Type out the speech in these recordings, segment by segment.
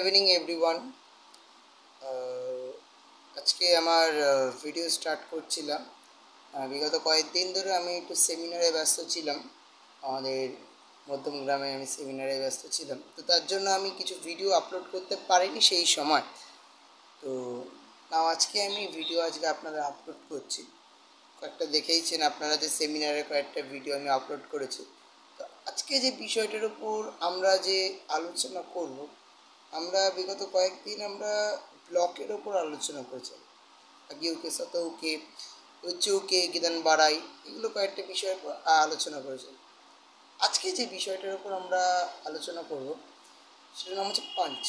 Evening everyone. আজকে আমার video start করছিলাম। বিগত কয়েকদিন ধরে আমি একটু সেমিনারে ব্যস্ত ছিলাম। আমাদের মধ্যম গ্রামে আমি সেমিনারে ব্যস্ত ছিলাম, তো তার জন্য আমি কিছু ভিডিও আপলোড করতে পারিনি সেই সময়। তো আজকে আমি ভিডিও আপনারা আপলোড করছি। কয়েকটা দেখেইছেন আপনারা যে সেমিনারে কয়েকটা ভিডিও আমি আপলোড করেছি। তো আজকে যে বিষয়টার উপর আমরা যে আলোচনা করব, আমরা বিগত কয়েকদিন আমরা ব্লকের ওপর আলোচনা করেছিলাম। আগে সতৌকে উচ্চকে গিদান বাড়াই, এগুলো কয়েকটা বিষয়ের উপর আলোচনা করেছিলাম। আজকে যে বিষয়টার উপর আমরা আলোচনা করব সেটার নাম হচ্ছে পাঞ্চ।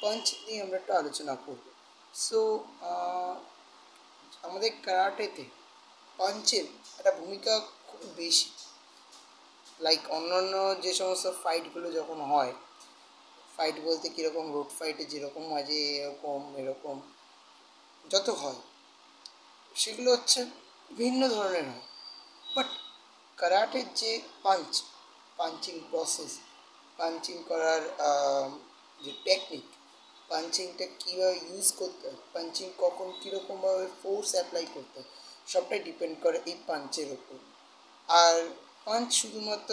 পাঞ্চ নিয়ে আমরা একটু আলোচনা করব। সো আমাদের ক্যারাটেতে পাঞ্চের একটা ভূমিকা খুব বেশি। লাইক অন্যান্য যে সমস্ত ফাইটগুলো যখন হয়, ফাইট বলতে কীরকম, রোড ফাইটে যেরকম হয় যে এরকম যত হয়, সেগুলো হচ্ছে ভিন্ন ধরনের হয়। বাট ক্যারাটের যে পাঞ্চিং প্রসেস, পাঞ্চিং করার যে টেকনিক, পাঞ্চিংটা কীভাবে ইউজ করতে হয়, পাঞ্চিং কখন কীরকমভাবে ফোর্স অ্যাপ্লাই করতে হয়, সবটাই ডিপেন্ড করে এই পাঞ্চের ওপর। আর পাঞ্চ শুধুমাত্র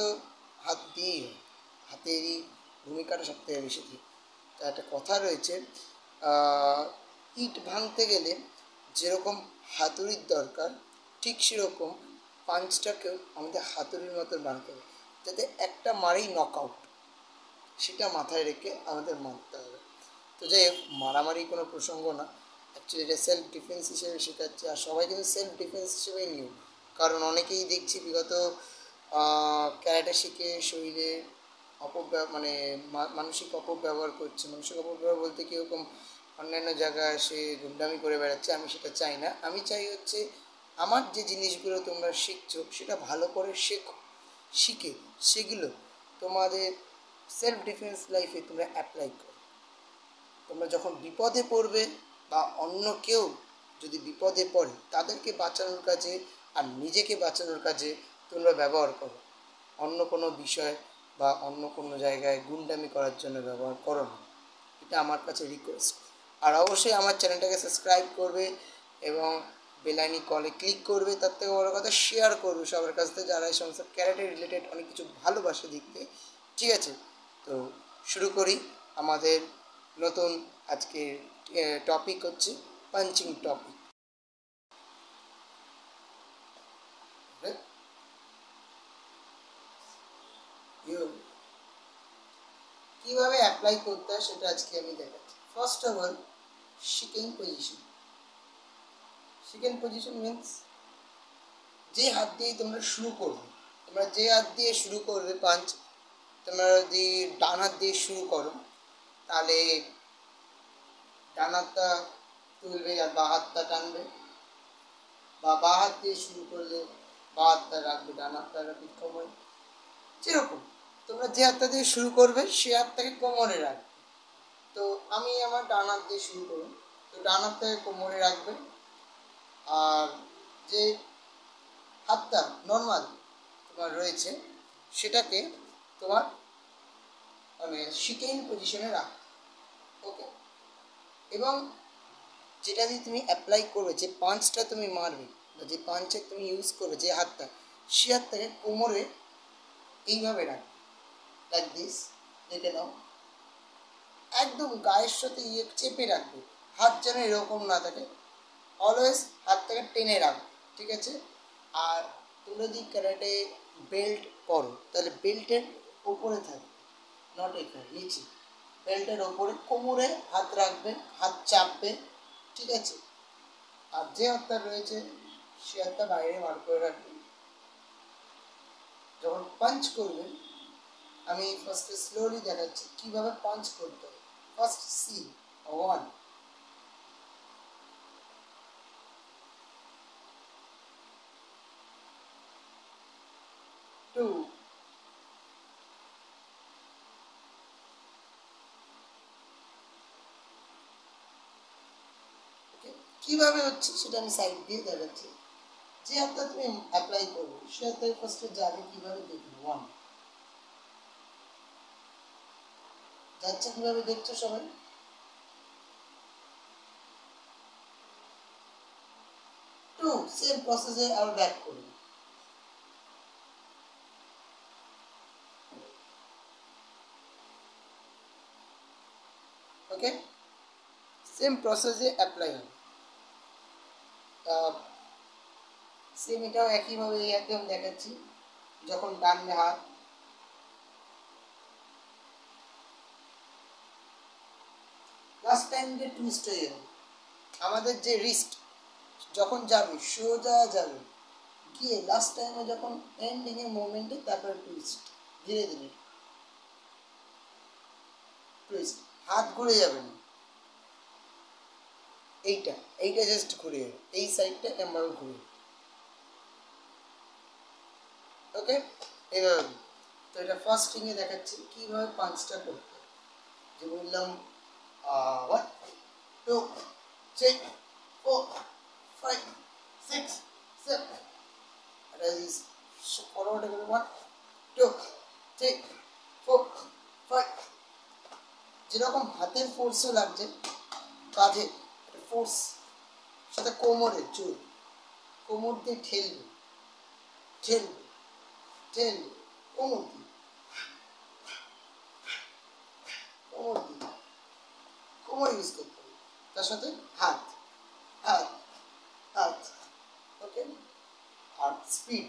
হাত দিয়েই হয়, হাতেরই ভূমিকাটা সবথেকে বেশি থাকে। তা একটা কথা রয়েছে, ইট ভাঙতে গেলে যেরকম হাতুড়ির দরকার, ঠিক সেরকম পাঞ্চটাকেও আমাদের হাতুড়ির মতো বানাতে হবে, যাতে একটা মারেই নক আউট, সেটা মাথায় রেখে আমাদের মারতে হবে। তো যাই হোক, মারামারি কোনো প্রসঙ্গ না, অ্যাকচুয়ালি এটা সেলফ ডিফেন্স হিসেবে শেখাচ্ছে। আর সবাই কিন্তু সেলফ ডিফেন্স হিসেবেই নিও, কারণ অনেকেই দেখছি বিগত ক্যারাটে শিখে শরীরে মানসিক অপব্যবহার করছে। মানসিক অপব্যবহার বলতে কীরকম, অন্যান্য জায়গায় সে গুন্ডামি করে বেড়াচ্ছে। আমি সেটা চাই না। আমি চাই হচ্ছে আমার যে জিনিসগুলো তোমরা শিখছো সেটা ভালো করে শেখো, শিখে সেগুলো তোমাদের সেলফ ডিফেন্স লাইফে তোমরা অ্যাপ্লাই করো। তোমরা যখন বিপদে পড়বে বা অন্য কেউ যদি বিপদে পড়ে, তাদেরকে বাঁচানোর কাজে আর নিজেকে বাঁচানোর কাজে তোমরা ব্যবহার করো। অন্য কোনো বিষয় বা অন্য কোনো জায়গায় গুন্ডামি করার জন্য ব্যবহার করো না। এটা আমার কাছে রিকোয়েস্ট। আর অবশ্যই আমার চ্যানেলটাকে সাবস্ক্রাইব করবে এবং বেলাইনি কলে ক্লিক করবে। তার থেকে বড় কথা, শেয়ার করবে সবার কাছ থেকে, যারা এই সমস্ত ক্যারেক্টার রিলেটেড অনেক কিছু ভালোবাসে দেখতে। ঠিক আছে, তো শুরু করি। আমাদের নতুন আজকে টপিক হচ্ছে পাঞ্চিং টপিক। কীভাবে অ্যাপ্লাই করতে হয় সেটা আজকে আমি দেখাচ্ছি। First of all, chicken position. Chicken position means যে হাত দিয়ে তোমরা শুরু করবে, তোমরা যে হাত দিয়ে শুরু করবে পাঞ্চ, তোমরা যদি ডান হাত দিয়ে শুরু করো তাহলে ডান হাতটা তুলবে আর বা হাতটা টানবে, বা বা হাত দিয়ে শুরু করলে বা হাতটা রাখবে, ডান হাতটা রাখবে কোমরে। যেরকম তোমরা যে হাতটা দিয়ে শুরু করবে সে হাতটাকে কোমরে রাখবে। তো আমি আমার ডান হাত দিয়ে শুরু করব, তো ডান হাতটাকে কোমরে রাখবে। আর যে হাতটা নর্মাল তোমার রয়েছে সেটাকে তোমার শিকেন পজিশনে রাখবে। ওকে, এবং যেটা দিয়ে তুমি অ্যাপ্লাই করবে, যে পাঞ্চটা তুমি মারবে বা যে পাঞ্চে তুমি ইউজ করবে যে হাতটা, সে হাতটাকে কোমরে এইভাবে রাখবে, লাইক দিস। দেখে নাও, একদম গায়ের সাথে চেপে রাখবে, হাত যেন এরকম না থাকে। অলওয়েজ হাতটাকে টেনে রাখবে, ঠিক আছে। আর তুমি যদি ক্যারাটে বেল্ট পরো তাহলে বেল্টের ওপরে থাকবে, নট এখানে নিচে, বেল্টের ওপরে কোমরে হাত রাখবে, হাত চাপবে, ঠিক আছে। আর যে হাতটা রয়েছে সে হাতটা বাইরে বার করে রাখবেন। যখন পাঞ্চ করবেন, আমি ফার্স্টে স্লোলি দেখাচ্ছি কীভাবে পাঞ্চ করতে হবে। ফার্স্ট সি 1 2 কীভাবে হচ্ছে সেটা আমি সাইড দিয়ে দেখাচ্ছি। যে হাতটা তুমি অ্যাপ্লাই করবে সে হাতটাই ফার্স্টে যাবে কীভাবে দেখবে। 1 যাচ্ছে কিভাবে দেখছো সবাই? টু সেম প্রসেসে আবার ব্যাক করুন। ওকে, সেম প্রসেসে অ্যাপ্লাই হবে। সেম এটাও একইভাবে একদম দেখাচ্ছি। যখন টানবে হাত, লাস্ট টাইম যে টুইস্ট হয়ে যাবে, আমাদের যে রিস্ট যখন যাবে সোজা যাবে, গিয়ে লাস্ট টাইমে যখন এন্ডিংয়ে মুভমেন্টে তারপরে টুইস্ট, ধীরে ধীরে টুইস্ট, হাত ঘুরে যাবে না, এইটা এইটা জাস্ট ঘুরে যাবে, এই সাইডটা এমনভাবে ঘুরে। ওকে, এবার তো এটা ফার্স্ট স্ট্রিংয়ে দেখাচ্ছি কীভাবে পাঁচটা করতে, যে বললাম 1 2 3 4 5 6 7, এটা ইজ ফরওয়ার্ড এগুলো 1 2 3 4 5, যেরকম হাতের ফোর্সও লাগছে, কাঁধে একটা ফোর্স, সাথে কোমরের জোর, কোমর দিয়ে ঠেলবে ঠেলবে ঠেলবে, কোমর দিয়ে কোমর দিয়ে কোমর ইউজ করতে হবে, তার সাথে হাত হাত হাত। ওকে, আর স্পিড।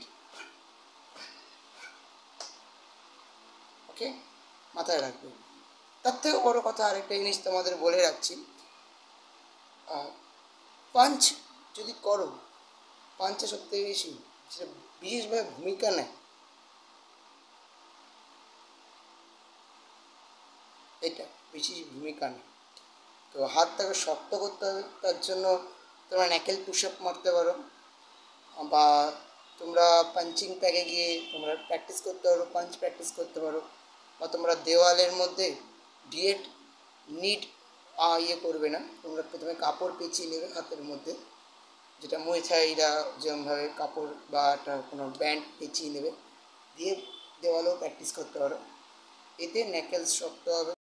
ওকে, মাথায় রাখবে। তার থেকেও বড় কথা আরেকটা জিনিস তোমাদের বলে রাখছি, পাঞ্চ যদি করো, পাঞ্চে সবথেকে বেশি যেটা বিশেষভাবে ভূমিকা নেয় এটা, বেশি ভূমিকা নেয়। তো হাতটাকে শক্ত করতে হবে, তার জন্য তোমরা ন্যাকেল পুশ আপ মারতে পারো, বা তোমরা পাঞ্চিং প্যাকে গিয়ে তোমরা প্র্যাকটিস করতে পারো, পাঞ্চ প্র্যাকটিস করতে পারো, বা তোমরা দেওয়ালের মধ্যে ডিরেক্ট নিড ইয়ে করবে না, তোমরা প্রথমে কাপড় পেঁচিয়ে নেবে হাতের মধ্যে, যেটা মুয়াইথাইরা যেমনভাবে কাপড় বা একটা কোনো ব্যান্ড পেঁচিয়ে নেবে, দিয়ে দেওয়ালেও প্র্যাকটিস করতে পারো, এতে ন্যাকেলস শক্ত হবে।